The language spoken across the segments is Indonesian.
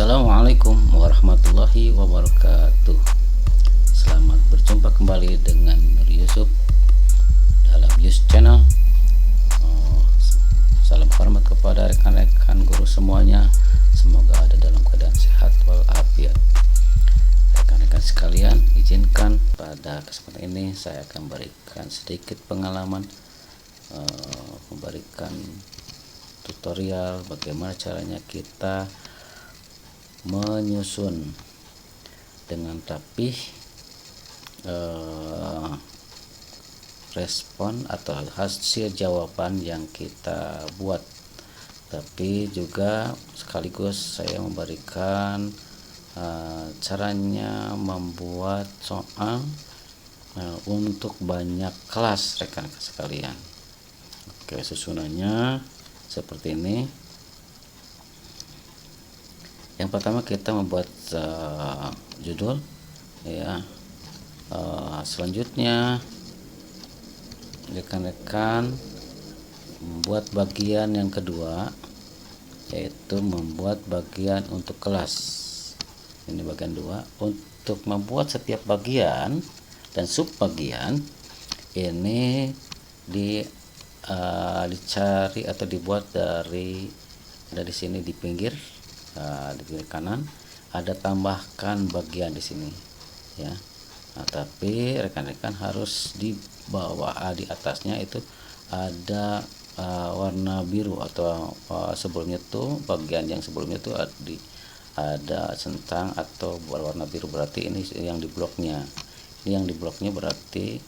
Assalamualaikum warahmatullahi wabarakatuh. Selamat berjumpa kembali dengan Nur Yusuf dalam Yus Channel. Salam hormat kepada rekan-rekan guru semuanya. Semoga ada dalam keadaan sehat walafiat. Rekan-rekan sekalian, izinkan pada kesempatan ini saya akan berikan sedikit pengalaman, memberikan tutorial bagaimana caranya kita menyusun dengan rapih respon atau hasil jawaban yang kita buat, tapi juga sekaligus saya memberikan caranya membuat soal untuk banyak kelas rekan-rekan sekalian. Oke, susunannya seperti ini. Yang pertama kita membuat judul, ya. Selanjutnya rekan-rekan membuat bagian yang kedua, yaitu membuat bagian untuk kelas. Ini bagian 2. Untuk membuat setiap bagian dan sub bagian ini dicari atau dibuat dari sini di pinggir. Di pinggir kanan ada tambahkan bagian di sini, ya. Tapi rekan-rekan harus di bawah, di atasnya itu ada warna biru, atau sebelumnya tuh bagian yang sebelumnya tuh ada centang atau warna biru, berarti ini yang di bloknya. Ini yang di bloknya berarti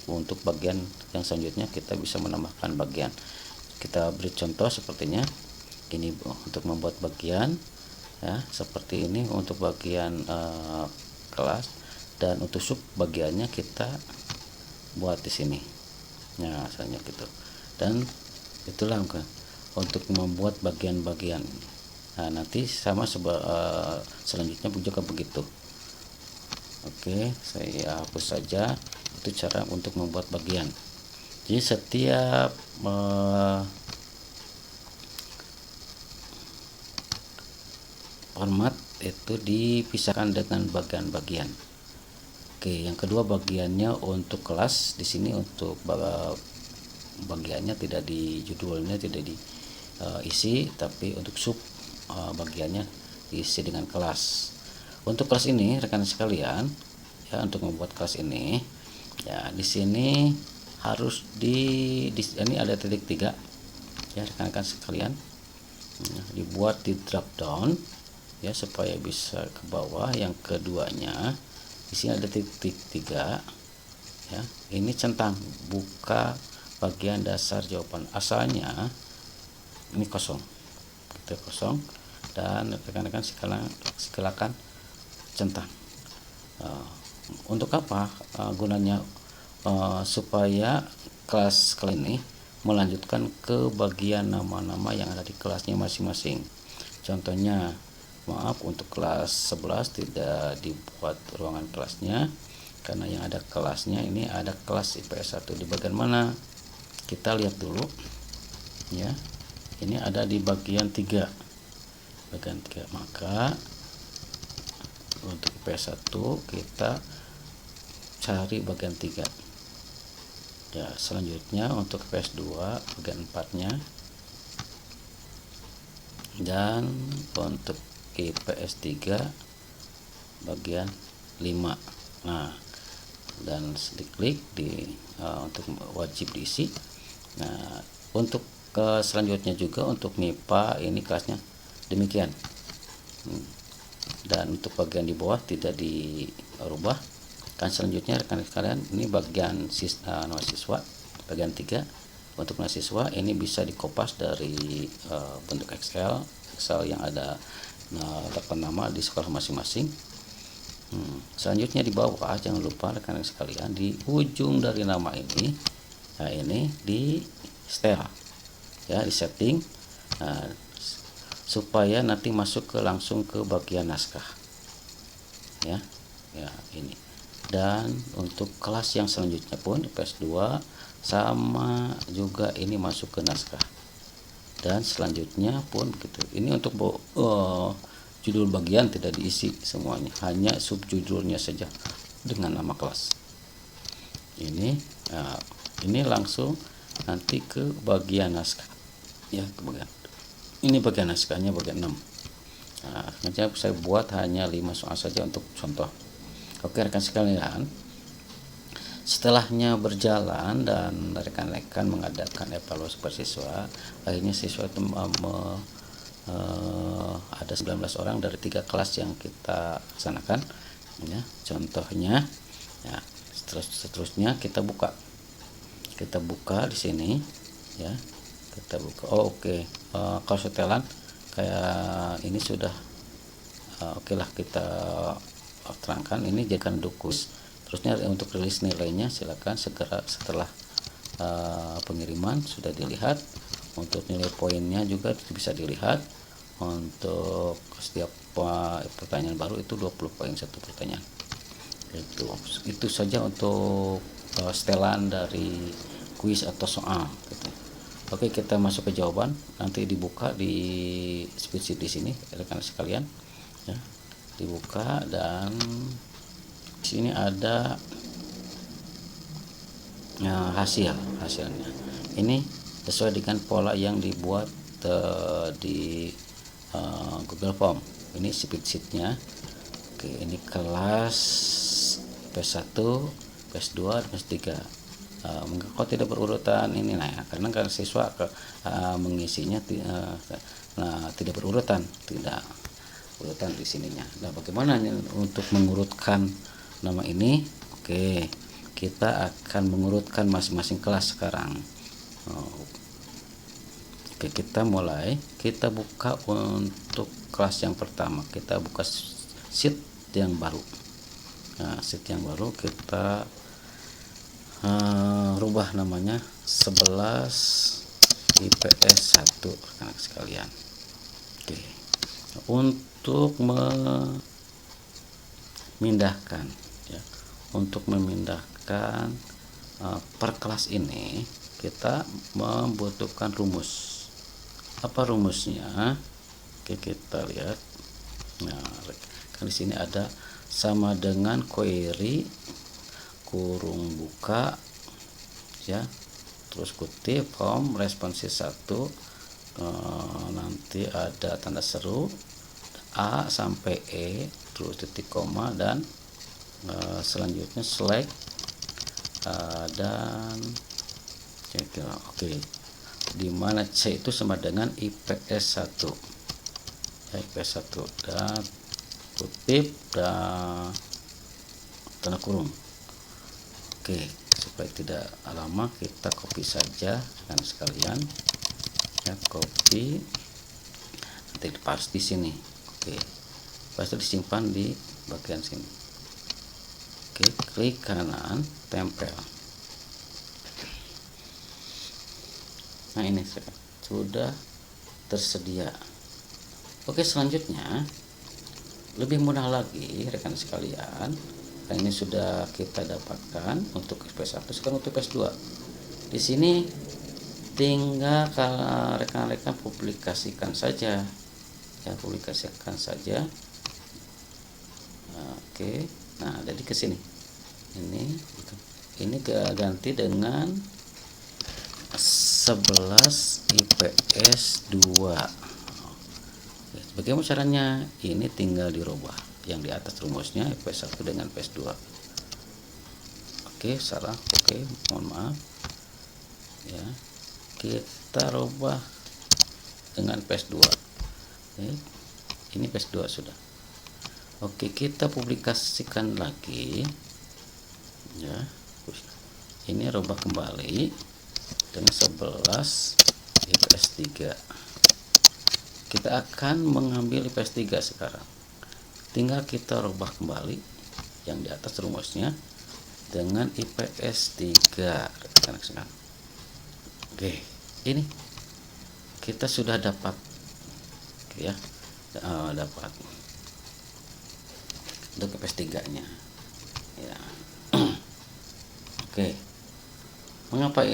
untuk bagian yang selanjutnya kita bisa menambahkan bagian. Kita beri contoh sepertinya. Ini untuk membuat bagian, ya, seperti ini untuk bagian kelas, dan untuk sub bagiannya kita buat di sini, ya, misalnya gitu. Dan itulah untuk membuat bagian-bagian. Nah, nanti sama selanjutnya juga begitu. Oke, saya hapus saja. Itu cara untuk membuat bagian. Jadi setiap format itu dipisahkan dengan bagian-bagian. Oke, yang kedua bagiannya untuk kelas. Di sini untuk bagiannya tidak di judulnya, tidak diisi, tapi untuk sub bagiannya diisi dengan kelas. Untuk kelas ini rekan sekalian, ya, untuk membuat kelas ini, ya, di sini harus di ini ada titik 3, ya rekan-rekan sekalian, dibuat di drop down, ya, supaya bisa ke bawah. Yang keduanya di sini ada titik 3, ya. Ini centang, buka bagian dasar jawaban. Asalnya ini kosong, kita kosong, dan rekan-rekan silakan centang. Untuk apa gunanya? Supaya kelas kali ini melanjutkan ke bagian nama-nama yang ada di kelasnya masing-masing. Contohnya, maaf, untuk kelas 11 tidak dibuat ruangan kelasnya karena yang ada kelasnya ini ada kelas IPS 1 di bagian mana? Kita lihat dulu, ya. Ini ada di bagian 3. Bagian 3. Maka untuk IPS 1 kita cari bagian 3. Ya, selanjutnya untuk IPS 2 bagian 4-nya, dan untuk IPS 3 bagian 5. Nah, dan diklik untuk wajib diisi. Nah, untuk selanjutnya juga untuk MIPA ini kelasnya demikian. Dan untuk bagian di bawah tidak dirubah. Kan selanjutnya rekan sekalian, ini bagian mahasiswa bagian 3. Untuk mahasiswa ini bisa dikopas dari bentuk Excel yang ada daftar nama di sekolah masing-masing. Selanjutnya di bawah, jangan lupa rekan sekalian, di ujung dari nama ini, nah ini di setel, ya, di setting, supaya nanti masuk langsung ke bagian naskah, ya ini. Dan untuk kelas yang selanjutnya pun IPS 2 sama juga, ini masuk ke naskah. dan selanjutnya pun gitu. Ini untuk judul bagian tidak diisi semuanya, hanya subjudulnya saja dengan nama kelas. Ini langsung nanti ke bagian naskah ya, ke bagian ini bagian naskahnya bagian 6. Saya buat hanya 5 soal saja untuk contoh. Oke rekan sekalian, setelahnya berjalan dan rekan-rekan mengadakan evaluasi per siswa, akhirnya siswa itu ada 19 orang dari 3 kelas yang kita laksanakan ya. Contohnya ya, seterusnya kita buka di sini ya, kita buka. Kalau setelan kayak ini sudah oke lah, kita terangkan ini jadikan dukus. Terusnya untuk rilis nilainya silakan segera setelah pengiriman sudah dilihat. Untuk nilai poinnya juga bisa dilihat. Untuk setiap pertanyaan baru itu 20 poin satu pertanyaan. Itu saja untuk setelan dari kuis atau soal gitu. Oke, kita masuk ke jawaban. Nanti dibuka di spreadsheet di sini rekan sekalian ya. Dibuka dan di sini ada hasilnya. Ini sesuai dengan pola yang dibuat di Google Form. Ini spreadsheetnya. Oke, ini kelas PS1, PS2, dan PS3. Mengapa tidak berurutan ini? Karena kan siswa mengisinya tidak berurutan, tidak urutan di sininya. Nah, bagaimana untuk mengurutkan nama ini? Oke, kita akan mengurutkan masing-masing kelas sekarang. Oke, kita mulai. Kita buka untuk kelas yang pertama. Kita buka sheet yang baru. Sheet yang baru kita rubah namanya 11 IPS 1 anak sekalian. Oke. Untuk memindahkan ya. Untuk memindahkan per kelas ini kita membutuhkan rumus. Apa rumusnya? Oke, kita lihat. Nah, kan di sini ada sama dengan query kurung buka ya, terus kutip form responsive 1, nanti ada tanda seru A sampai E, terus titik koma, dan selanjutnya select dan oke, dimana C itu sama dengan IPS 1 ya, IPS 1 dan kutip dan tanda kurung. Oke, supaya tidak lama kita copy saja kan sekalian ya, copy nanti pas di sini. Oke, pas disimpan di bagian sini. Oke, klik kanan, tempel. Nah, ini sudah tersedia. Oke, selanjutnya lebih mudah lagi rekan sekalian. Nah, ini sudah kita dapatkan untuk PS1. Sekarang untuk PS2. Di sini tinggal kalau rekan-rekan publikasikan saja. Ya, publikasikan saja. Oke. Nah, jadi ke sini. Ini ganti dengan 11 IPS 2. Bagaimana caranya? Ini tinggal dirubah yang di atas rumusnya IPS 1 dengan IPS 2. Oke, salah. Oke, mohon maaf. Ya. Kita rubah dengan IPS 2. Oke. Ini IPS 2 sudah. Oke, kita publikasikan lagi. Ya. Ini rubah kembali dengan 11 IPS 3. Kita akan mengambil IPS 3 sekarang. Tinggal kita rubah kembali yang di atas rumusnya dengan IPS 3. Oke, ini kita sudah dapat. Oke ya. Dapat untuk IPS 3-nya. Ya. Oke. Mengapa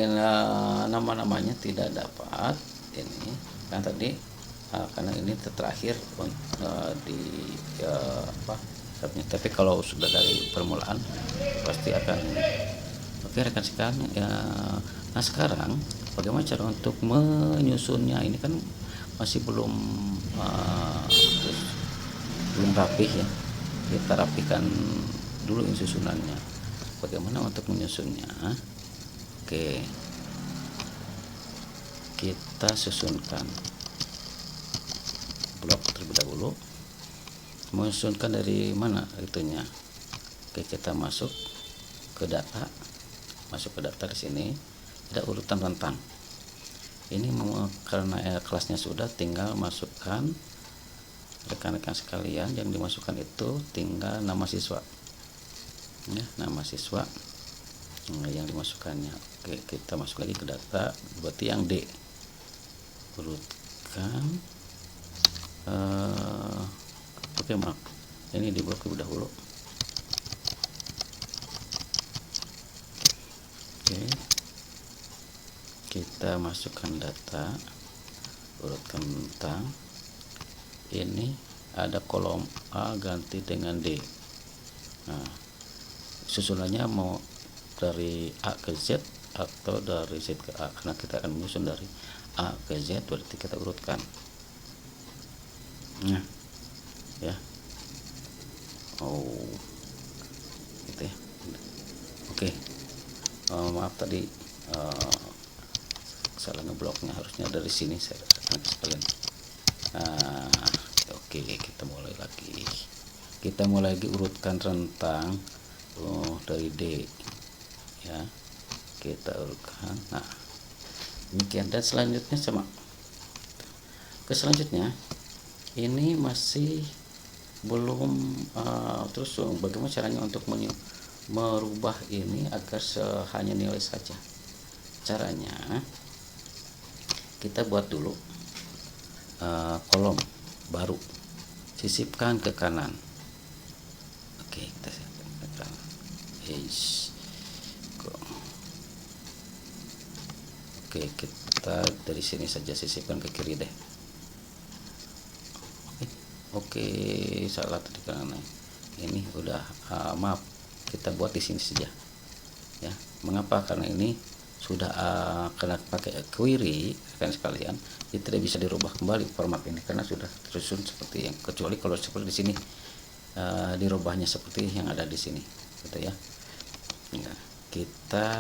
nama-namanya tidak dapat? ini kan tadi karena ini terakhir di apa submit. Tapi kalau sudah dari permulaan pasti akan oke rekan sekalian ya. Nah sekarang bagaimana cara untuk menyusunnya? Ini kan masih belum rapih ya. Kita rapihkan dulu ini susunannya. Bagaimana untuk menyusunnya? Oke, kita susunkan blok terlebih dahulu. Menyusunkan dari mana itunya? Oke, kita masuk ke data, di sini ada urutan rentang. Ini karena kelasnya sudah, tinggal masukkan rekan-rekan sekalian. Yang dimasukkan itu tinggal nama siswa ya, nama siswa yang dimasukkannya. Oke, kita masuk lagi ke data, berarti yang D urutkan. Oke maaf, ini di blok terlebih dahulu. Oke, kita masukkan data, urutkan rentang. Ini ada kolom A ganti dengan D. Nah, susunannya mau dari A ke Z atau dari Z ke A, karena kita akan menyusun dari A ke Z, berarti kita urutkan. Nah ya, gitu ya. Oke, maaf tadi salah ngebloknya, harusnya dari sini saya sekalian. Oke, kita mulai lagi urutkan rentang dari D ya, kita urutkan. Nah demikian, dan selanjutnya sama selanjutnya ini masih belum terus bagaimana caranya untuk merubah ini agar hanya nilai saja. Caranya kita buat dulu kolom baru, sisipkan ke kanan. Oke, kita sisipkan ke kanan. Oke, kita dari sini saja sisipkan ke kiri deh. Oke, salah tadi karena ini udah maaf, kita buat di sini saja ya. Mengapa? Karena ini sudah kena pakai query kan sekalian, itu tidak bisa dirubah kembali format ini karena sudah tersusun seperti yang, kecuali kalau seperti di sini dirubahnya seperti yang ada di sini gitu ya. Nah, kita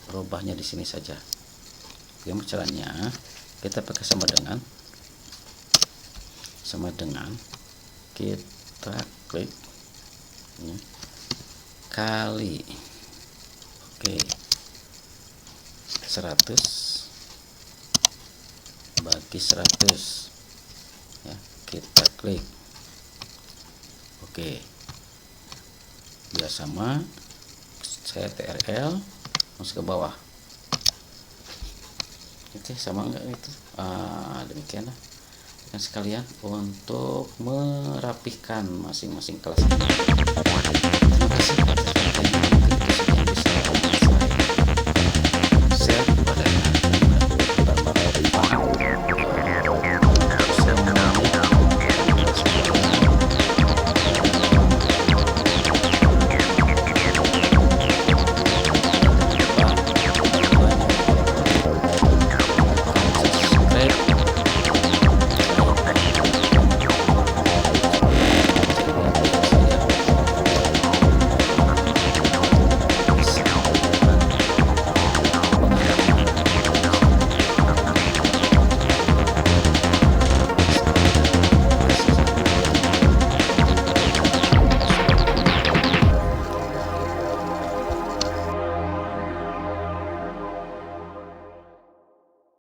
rubahnya di sini saja. Bagaimana caranya? Kita pakai sama dengan kita klik ya, kali 100 bagi 100 ya, kita klik oke. Biar sama, saya TRL masuk ke bawah. Oke, sama enggak itu? Demikian lah kan sekalian untuk merapihkan masing-masing kelas. Terima kasih.